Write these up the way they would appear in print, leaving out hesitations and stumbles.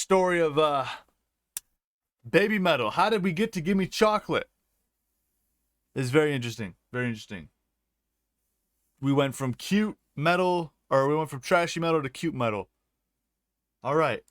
story of Babymetal. How did we get to Gimme Chocolate? It's very interesting. Very interesting. We went from cute metal, or we went from trashy metal to cute metal. All right.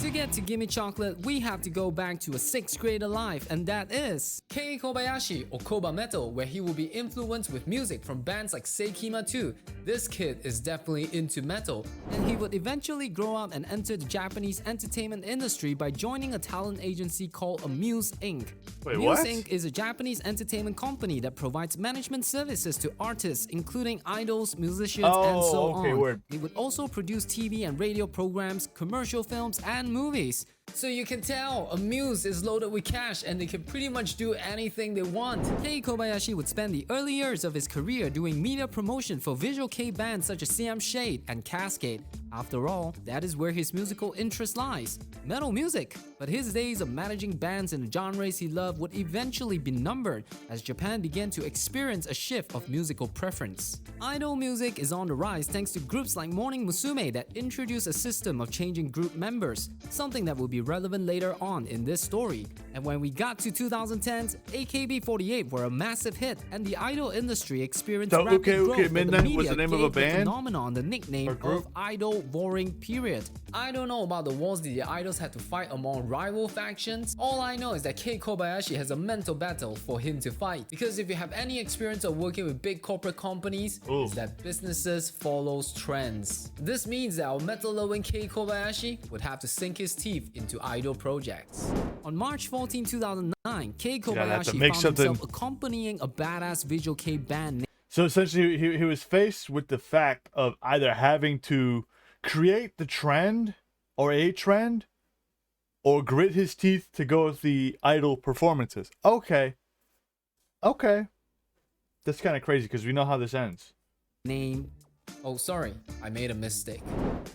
To get to Gimme Chocolate, we have to go back to a 6th grader life, and that is Kei Kobayashi, or Babymetal, where he will be influenced with music from bands like Seikima 2. This kid is definitely into metal, and he would eventually grow up and enter the Japanese entertainment industry by joining a talent agency called Amuse Inc. Wait, Amuse what? Inc. is a Japanese entertainment company that provides management services to artists, including idols, musicians, and so on. Word. They would also produce TV and radio programs, commercial films, and movies. So you can tell, Amuse is loaded with cash and they can pretty much do anything they want. Kei Kobayashi would spend the early years of his career doing media promotion for visual kei bands such as CM Shade and Cascade. After all, that is where his musical interest lies, metal music. But his days of managing bands in the genres he loved would eventually be numbered as Japan began to experience a shift of musical preference. Idol music is on the rise thanks to groups like Morning Musume that introduce a system of changing group members, something that will be relevant later on in this story. And when we got to 2010s, AKB48 were a massive hit and the idol industry experienced rapid growth. Midnight the was the name of a band? Phenomenon the nickname of Idol Warring Period. I don't know about the wars that the idols had to fight among rival factions. All I know is that Kei Kobayashi has a mental battle for him to fight. Because if you have any experience of working with big corporate companies, is that businesses follows trends. This means that our metal-loving Kei Kobayashi would have to sink his teeth into idol projects. On March 14, 2009, Kei Kobayashi found himself accompanying a badass visual kei band. So essentially, he was faced with the fact of either having to create the trend or a trend, or grit his teeth to go with the idol performances. Okay. That's kind of crazy because we know how this ends. Oh, sorry, I made a mistake.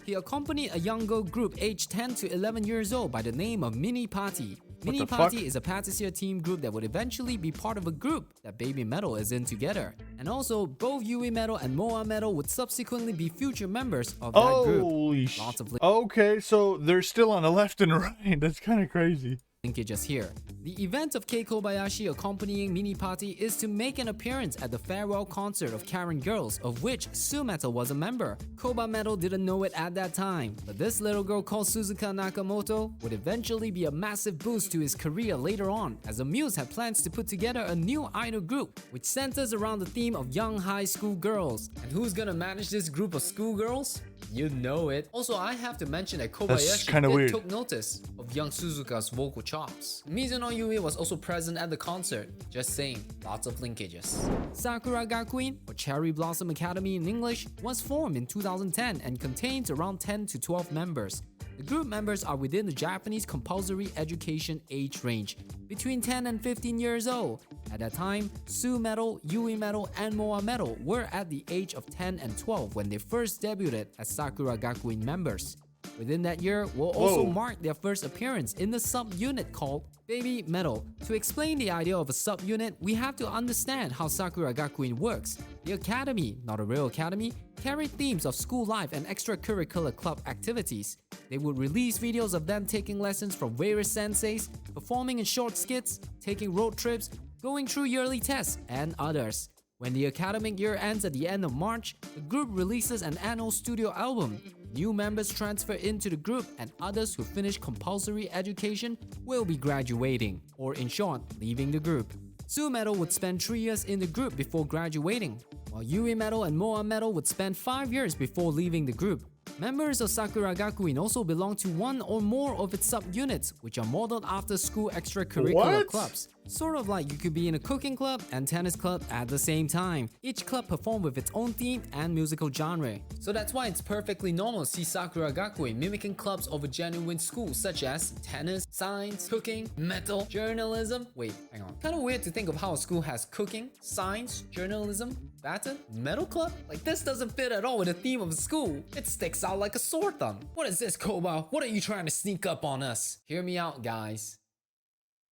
He accompanied a young girl group aged 10 to 11 years old by the name of Mini Party. Mini Party is a patissier team group that would eventually be part of a group that Babymetal is in together. And also, both Yui Metal and Moa Metal would subsequently be future members of that group. Holy shit. Okay, so they're still on the left and right. That's kind of crazy. Linkages here. The event of Kei Kobayashi accompanying Mini Party is to make an appearance at the farewell concert of Karen Girls, of which Metal was a member. Babymetal didn't know it at that time, but this little girl called Suzuka Nakamoto would eventually be a massive boost to his career later on, as Amuse had plans to put together a new idol group, which centers around the theme of young high school girls. And who's gonna manage this group of schoolgirls? You know it. Also, I have to mention that Kobayashi took notice of young Suzuka's vocal chops. Mizuno Yui was also present at the concert. Just saying, lots of linkages. Sakura Gakuin, or Cherry Blossom Academy in English, was formed in 2010 and contains around 10 to 12 members. The group members are within the Japanese compulsory education age range, between 10 and 15 years old. At that time, Metal, Yui Metal, and Moa Metal were at the age of 10 and 12 when they first debuted as Sakura Gakuin members. Within that year will also mark their first appearance in the sub-unit called Babymetal. To explain the idea of a sub-unit, we have to understand how Sakura Gakuin works. The academy, not a real academy, carried themes of school life and extracurricular club activities. They would release videos of them taking lessons from various senseis, performing in short skits, taking road trips, going through yearly tests, and others. When the academic year ends at the end of March, the group releases an annual studio album. New members transfer into the group, and others who finish compulsory education will be graduating, or in short, leaving the group. Metal would spend 3 years in the group before graduating, while Yui Metal and Moa Metal would spend 5 years before leaving the group. Members of Sakura Gakuin also belong to one or more of its sub-units, which are modeled after school extracurricular clubs. Sort of like you could be in a cooking club and tennis club at the same time. Each club performed with its own theme and musical genre. So that's why it's perfectly normal to see Sakura Gakuin mimicking clubs of a genuine school such as tennis, science, cooking, metal, journalism. Wait, hang on. Kinda weird to think of how a school has cooking, science, journalism, badminton, metal club? Like this doesn't fit at all with the theme of a school. It sticks out like a sore thumb. What is this, Koba? What are you trying to sneak up on us? Hear me out, guys.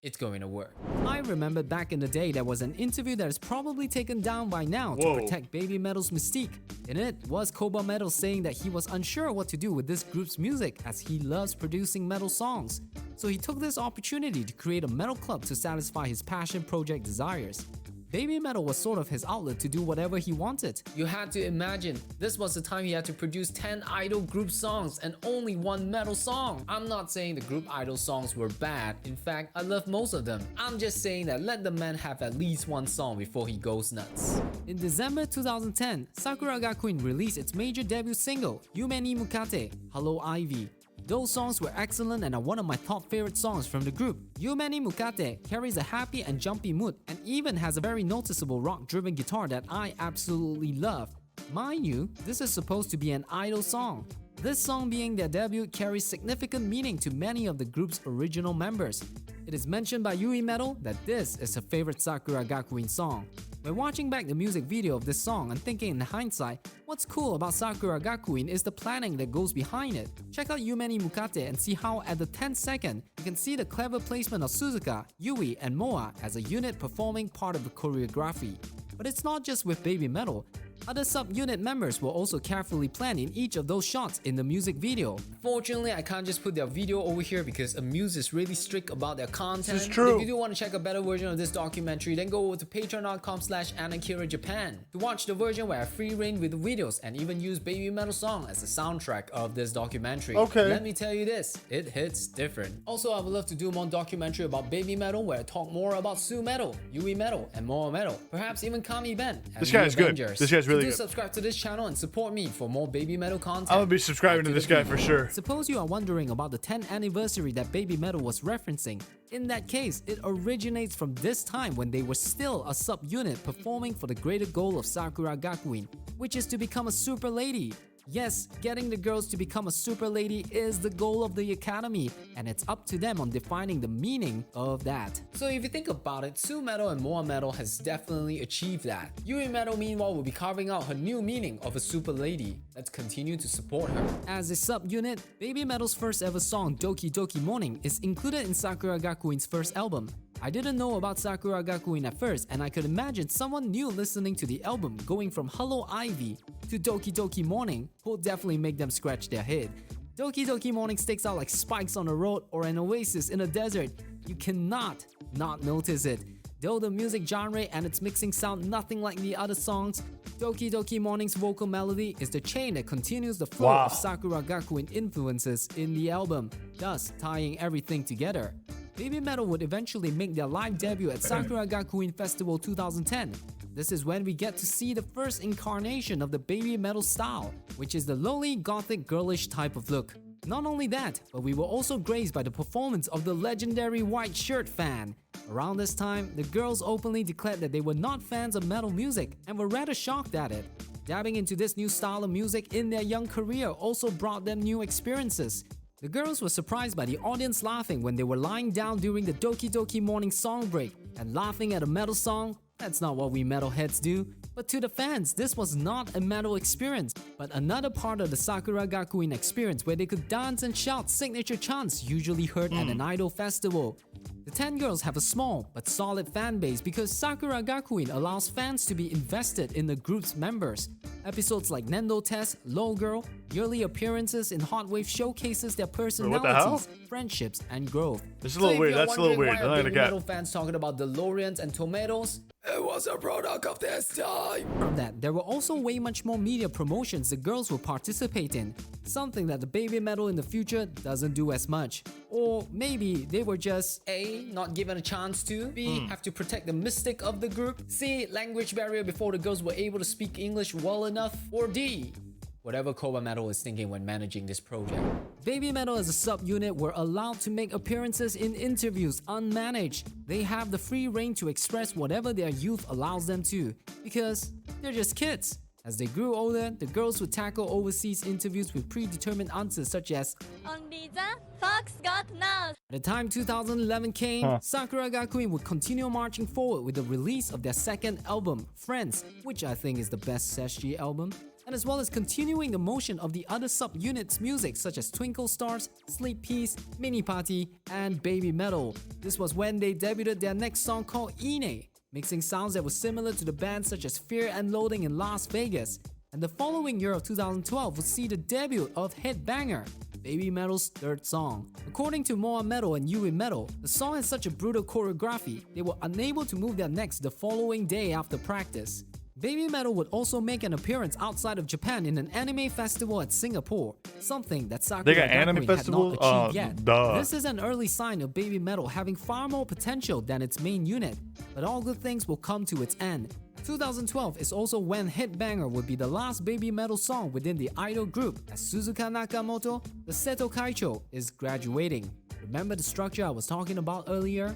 it's going to work. I remember back in the day there was an interview that is probably taken down by now Whoa. to protect Babymetal's mystique. In it was Babymetal saying that he was unsure what to do with this group's music as he loves producing metal songs. So he took this opportunity to create a metal club to satisfy his passion project desires. Babymetal was sort of his outlet to do whatever he wanted. You had to imagine, this was the time he had to produce 10 idol group songs and only one metal song. I'm not saying the group idol songs were bad. In fact, I love most of them. I'm just saying that let the man have at least one song before he goes nuts. In December 2010, Sakura Gakuin released its major debut single, Yume ni Mukate, Hello Ivy. Those songs were excellent and are one of my top favorite songs from the group. Yume ni Mukate carries a happy and jumpy mood and even has a very noticeable rock-driven guitar that I absolutely love. Mind you, this is supposed to be an idol song. This song being their debut carries significant meaning to many of the group's original members. It is mentioned by Babymetal that this is her favorite Sakura Gakuin song. When watching back the music video of this song and thinking in hindsight, what's cool about Sakura Gakuin is the planning that goes behind it. Check out Yume ni Mukate and see how at the 10th second, you can see the clever placement of Suzuka, Yui, and Moa as a unit performing part of the choreography. But it's not just with Babymetal. Other sub-unit members were also carefully planned in each of those shots in the music video. Fortunately, I can't just put their video over here because Amuse is really strict about their content. This is true. If you do want to check a better version of this documentary, then go over to patreon.com/AnakiraJapan to watch the version where I free reign with the videos and even use Babymetal song as the soundtrack of this documentary. Okay. Let me tell you this, it hits different. Also, I would love to do more documentary about Babymetal where I talk more about Su Metal, Yui Metal, and Moa Metal. Perhaps even Kami Ben. This guy is good. This guy's really do good. subscribe to this channel and support me for more Babymetal content. I'm gonna be subscribing to this guy for sure. Suppose you are wondering about the 10th anniversary that Babymetal was referencing. In that case, it originates from this time when they were still a sub-unit performing for the greater goal of Sakura Gakuin, which is to become a super lady. Yes, getting the girls to become a super lady is the goal of the academy, and it's up to them on defining the meaning of that. So if you think about it, Su Metal and Moa Metal has definitely achieved that. Yui Metal meanwhile will be carving out her new meaning of a super lady. Let's continue to support her. As a sub-unit, Babymetal's first ever song Doki Doki Morning is included in Sakura Gakuin's first album. I didn't know about Sakura Gakuin at first, and I could imagine someone new listening to the album going from Hello Ivy to Doki Doki Morning will definitely make them scratch their head. Doki Doki Morning sticks out like spikes on a road or an oasis in a desert. You cannot not notice it. Though the music genre and its mixing sound nothing like the other songs, Doki Doki Morning's vocal melody is the chain that continues the flow of Sakura Gakuin influences in the album, thus tying everything together. Babymetal would eventually make their live debut at Sakura Gakuin Festival 2010. This is when we get to see the first incarnation of the Babymetal style, which is the lowly, gothic, girlish type of look. Not only that, but we were also graced by the performance of the legendary White Shirt fan. Around this time, the girls openly declared that they were not fans of metal music and were rather shocked at it. Dabbing into this new style of music in their young career also brought them new experiences. The girls were surprised by the audience laughing when they were lying down during the Doki Doki Morning song break, and laughing at a metal song, that's not what we metalheads do. But to the fans, this was not a metal experience, but another part of the Sakura Gakuin experience where they could dance and shout signature chants usually heard at an idol festival. The 10 girls have a small but solid fan base because Sakura Gakuin allows fans to be invested in the group's members. Episodes like Nendo Test, Low Girl, yearly appearances in Hot Wave showcases their personalities, friendships, and growth. This is a little weird. That's a little weird. I'm not metal fans talking about DeLoreans and tomatoes. It was a product of this time. From that, there were also way much more media promotions the girls would participate in, something that the Babymetal in the future doesn't do as much. Or maybe they were just A, not given a chance to, B, have to protect the mystic of the group, C, language barrier before the girls were able to speak English well enough, or D, whatever Babymetal is thinking when managing this project. Babymetal as a sub-unit were allowed to make appearances in interviews unmanaged. They have the free reign to express whatever their youth allows them to, because they're just kids. As they grew older, the girls would tackle overseas interviews with predetermined answers such as On Visa, Fox got now. By the time 2011 came, Sakura Gakuin would continue marching forward with the release of their second album, Friends, which I think is the best SG album. and as well as continuing the motion of the other subunits' music such as Twinkle Stars, Sleep Peace, Mini Party, and Babymetal. This was when they debuted their next song called Ine, mixing sounds that were similar to the bands such as Fear and Loathing in Las Vegas. And the following year of 2012 would see the debut of hit banger, Babymetal's third song. According to Moa Metal and Yui Metal, the song has such a brutal choreography, they were unable to move their necks the following day after practice. Babymetal would also make an appearance outside of Japan in an anime festival at Singapore, something that Sakura got anime Gakuin had festival? not achieved yet. Duh. This is an early sign of Babymetal having far more potential than its main unit, but all good things will come to its end. 2012 is also when Hit Banger would be the last Babymetal song within the idol group, as Suzuka Nakamoto, the Seto Kaicho, is graduating. Remember the structure I was talking about earlier?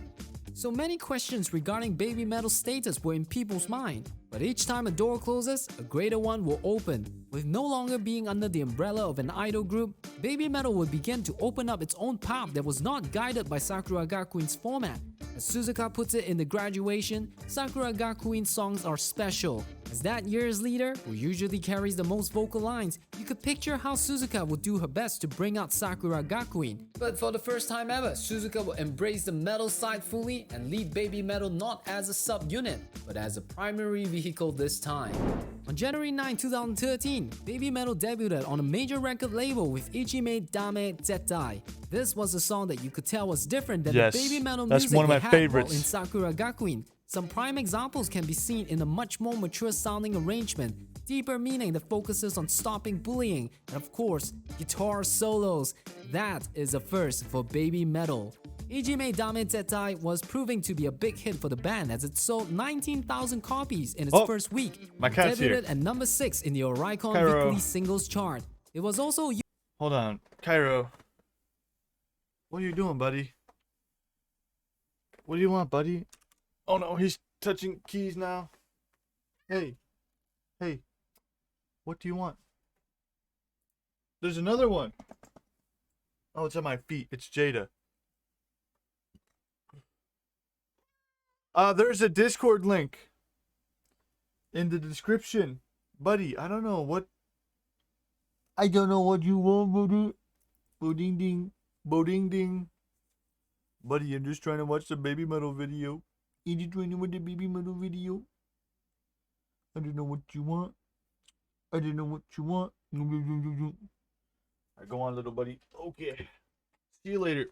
So many questions regarding Babymetal's status were in people's mind, but each time a door closes, a greater one will open. With no longer being under the umbrella of an idol group, Babymetal would begin to open up its own path that was not guided by Sakura Gakuin's format. As Suzuka puts it in the graduation, Sakura Gakuin songs are special. As that year's leader, who usually carries the most vocal lines, you could picture how Suzuka would do her best to bring out Sakura Gakuin. But for the first time ever, Suzuka will embrace the metal side fully and lead Babymetal not as a subunit, but as a primary vehicle this time. On January 9, 2013, Babymetal debuted on a major record label with Ichime Dame Zettai. This was a song that you could tell was different than Yes, the Babymetal that's music one of they my had favorites. while in Sakura Gakuin. Some prime examples can be seen in a much more mature sounding arrangement, deeper meaning that focuses on stopping bullying, and of course, guitar solos. That is a first for Babymetal. Ijime Dame Zettai was proving to be a big hit for the band as it sold 19,000 copies in its Oh, first week. my cat's here. Debuted at number 6 in the Oricon Cairo. Weekly Singles Chart. It was also Hold on, Cairo. What are you doing, buddy? What do you want, buddy? Oh no, he's touching keys now. Hey, hey, what do you want? There's another one. Oh, it's at my feet. It's Jada. There's a Discord link in the description, buddy. I don't know what you want, buddy. Boding ding, boding ding. Buddy, I'm just trying to watch the Babymetal video. Are you trying to watch the Babymetal video? I don't know what you want. I don't know what you want. Alright, go on, little buddy. Okay. See you later.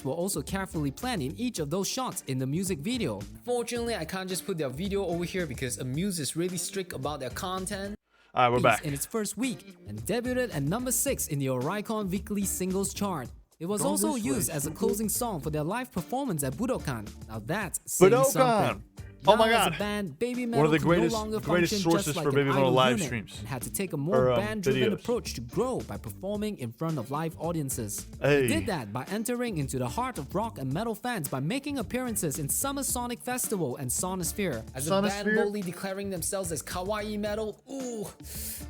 were also carefully planned in each of those shots in the music video. Fortunately, I can't just put their video over here because Amuse is really strict about their content. Alright, we're back. In its first week and debuted at number 6 in the Oricon Weekly Singles Chart. It was also used as a closing song for their live performance at Budokan. Now that's saying Budokan! something. Oh my Now, God. As a band, Babymetal One of the could greatest- no longer greatest function sources just like for an Babymetal idol live unit streams. and had to take a more band-driven videos. approach to grow by performing in front of live audiences. Hey. They did that by entering into the heart of rock and metal fans by making appearances in Summer Sonic Festival and Sonosphere. As a band Sonosphere? boldly declaring themselves as kawaii metal, ooh,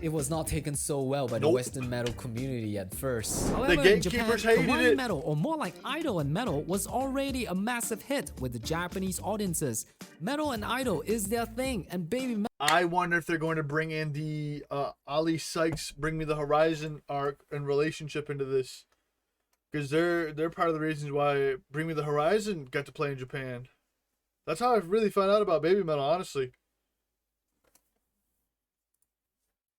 it was not taken so well by the Nope. Western metal community at first. However, in gatekeepers Japan, hated kawaii it. metal, or more like idol and metal, was already a massive hit with the Japanese audiences. Metal and idol is their thing, and Babymetal I wonder if they're going to bring in the Ali Sykes Bring Me the Horizon arc and relationship into this. Because they're part of the reasons why Bring Me the Horizon got to play in Japan. That's how I really found out about Babymetal, honestly.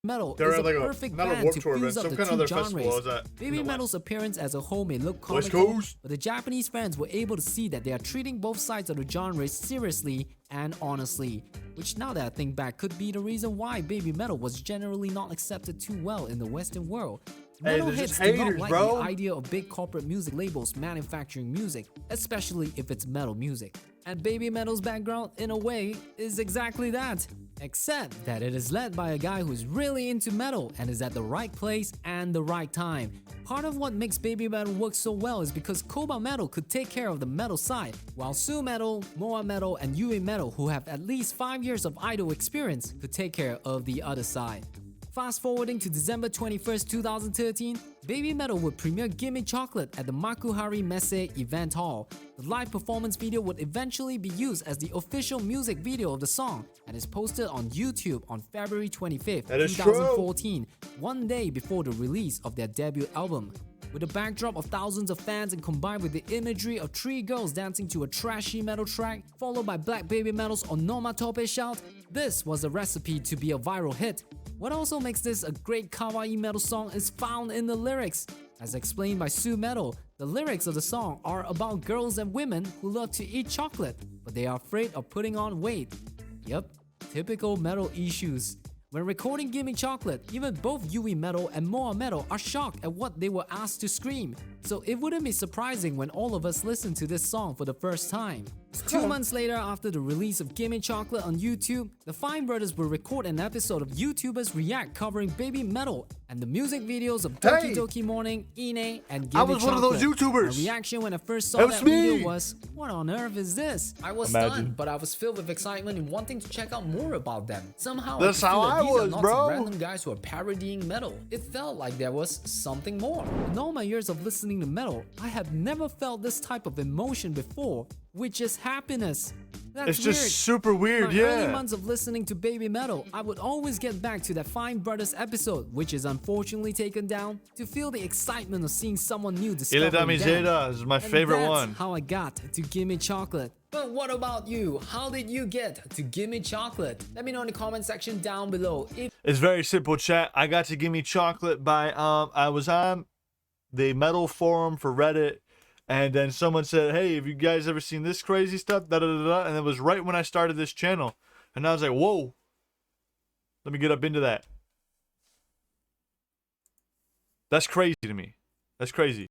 They're is at like a perfect not a band Warped to Tour event, fuse up some the kind of two other festival genres. is that in the Babymetal's West. appearance as a whole may look West comical, Coast? but the Japanese fans were able to see that they are treating both sides of the genres seriously and honestly, which now that I think back could be the reason why Babymetal was generally not accepted too well in the Western world. Hey, Metal they're heads just do not haters, like bro. the idea of big corporate music labels manufacturing music, especially if it's metal music. And Babymetal's background, in a way, is exactly that. Except that it is led by a guy who's really into metal and is at the right place and the right time. Part of what makes Babymetal work so well is because Koba Metal could take care of the metal side, while Su Metal, Moa Metal, and Yui Metal, who have at least 5 years of idol experience, could take care of the other side. Fast forwarding to December 21st, 2013, Babymetal would premiere Gimme Chocolate at the Makuhari Messe event hall. The live performance video would eventually be used as the official music video of the song and is posted on YouTube on February 25th, That is 2014, one day before the release of their debut album. With a backdrop of thousands of fans and combined with the imagery of 3 girls dancing to a trashy metal track, followed by Black Babymetal's onomatope shout, this was a recipe to be a viral hit. What also makes this a great kawaii metal song is found in the lyrics. As explained by Sue Metal, the lyrics of the song are about girls and women who love to eat chocolate, but they are afraid of putting on weight. Yep, typical metal issues. When recording Gimme Chocolate, even both Yui Metal and Moa Metal are shocked at what they were asked to scream, so it wouldn't be surprising when all of us listen to this song for the first time. 2 months later, after the release of Gimme Chocolate on YouTube, the Fine Brothers will record an episode of YouTubers React covering Babymetal and the music videos of Doki Hey! Doki Morning, Ine, and Gimme I was one of those Chocolate. YouTubers. My reaction when I first saw That was that video me. was, what on earth is this? I was Imagine. stunned, but I was filled with excitement and wanting to check out more about them. Somehow That's I could feel how that I these are was, not bro. some random guys who are parodying metal. It felt like there was something more. In all my years of listening to metal, I have never felt this type of emotion before, which is happiness. That's It's just weird. super weird, In my early yeah. months of listening to Babymetal, I would always get back to that Fine Brothers episode, which is unfortunately taken down, to feel the excitement of seeing someone new discovering Ilida them. Mizeda is my And favorite that's one. how I got to Gimme Chocolate. But what about you? How did you get to Gimme Chocolate? Let me know in the comment section down below. It's very simple, chat. I got to Gimme Chocolate by I was on the metal forum for Reddit, and then someone said, hey, have you guys ever seen this crazy stuff? Da, da, da, da. And it was right when I started this channel. And I was like, whoa, let me get up into that. That's crazy to me. That's crazy.